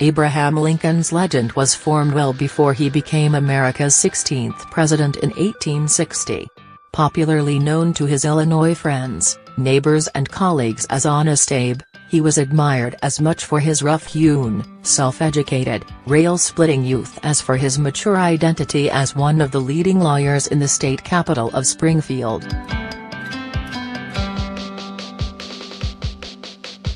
Abraham Lincoln's legend was formed well before he became America's 16th president in 1860. Popularly known to his Illinois friends, neighbors and colleagues as Honest Abe, he was admired as much for his rough-hewn, self-educated, rail-splitting youth as for his mature identity as one of the leading lawyers in the state capital of Springfield.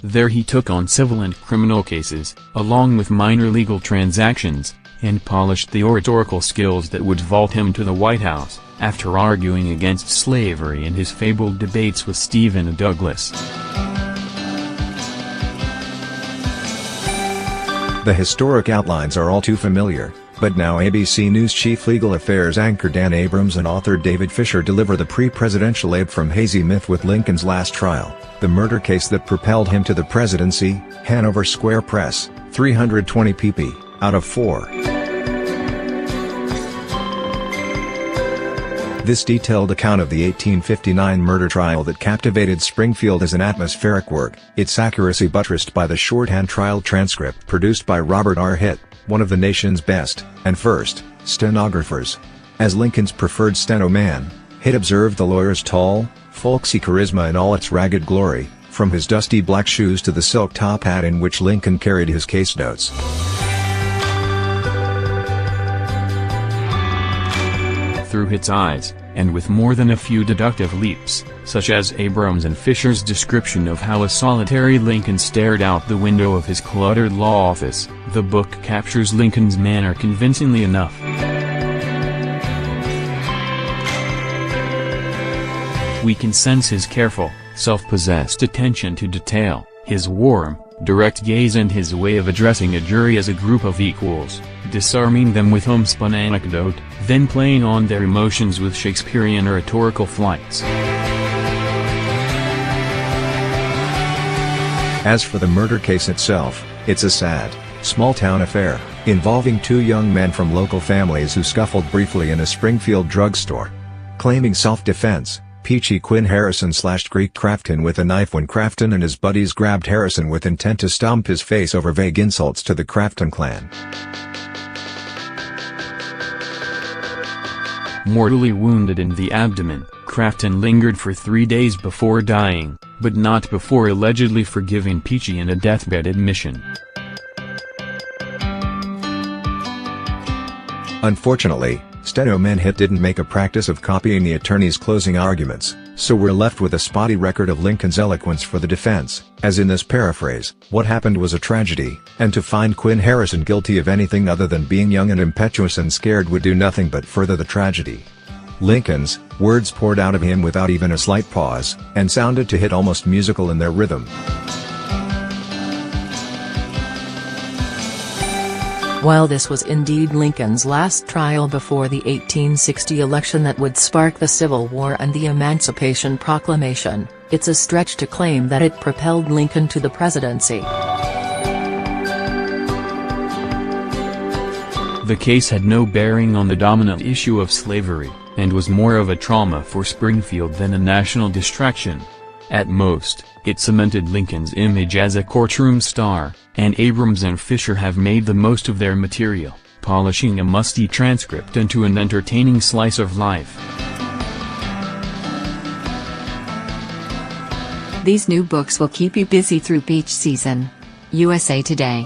There he took on civil and criminal cases, along with minor legal transactions, and polished the oratorical skills that would vault him to the White House, after arguing against slavery in his fabled debates with Stephen Douglas. The historic outlines are all too familiar, but now ABC News chief legal affairs anchor Dan Abrams and author David Fisher deliver the pre-presidential Abe from hazy myth with Lincoln's last trial, the murder case that propelled him to the presidency. Hanover Square Press, 320 pp. Out of 4. This detailed account of the 1859 murder trial that captivated Springfield is an atmospheric work, its accuracy buttressed by the shorthand trial transcript produced by Robert R. Hitt, one of the nation's best, and first, stenographers. As Lincoln's preferred steno man, Hitt observed the lawyer's tall, folksy charisma in all its ragged glory, from his dusty black shoes to the silk top hat in which Lincoln carried his case notes. Through Hitt's eyes, and with more than a few deductive leaps, such as Abrams and Fisher's description of how a solitary Lincoln stared out the window of his cluttered law office, the book captures Lincoln's manner convincingly enough. We can sense his careful, self-possessed attention to detail, his warm, direct gaze and his way of addressing a jury as a group of equals, disarming them with homespun anecdote, then playing on their emotions with Shakespearean rhetorical flights. As for the murder case itself, it's a sad, small-town affair, involving two young men from local families who scuffled briefly in a Springfield drugstore. Claiming self-defense, Peachy Quinn Harrison slashed Greek Crafton with a knife when Crafton and his buddies grabbed Harrison with intent to stomp his face over vague insults to the Crafton clan. Mortally wounded in the abdomen, Crafton lingered for 3 days before dying, but not before allegedly forgiving Peachy in a deathbed admission. Unfortunately, steno man Hitt didn't make a practice of copying the attorney's closing arguments, so we're left with a spotty record of Lincoln's eloquence for the defense, as in this paraphrase, "What happened was a tragedy, and to find Quinn Harrison guilty of anything other than being young and impetuous and scared would do nothing but further the tragedy." Lincoln's words poured out of him without even a slight pause, and sounded to Hitt almost musical in their rhythm. While this was indeed Lincoln's last trial before the 1860 election that would spark the Civil War and the Emancipation Proclamation, it's a stretch to claim that it propelled Lincoln to the presidency. The case had no bearing on the dominant issue of slavery, and was more of a trauma for Springfield than a national distraction. At most, it cemented Lincoln's image as a courtroom star, and Abrams and Fisher have made the most of their material, polishing a musty transcript into an entertaining slice of life. These new books will keep you busy through beach season. USA Today.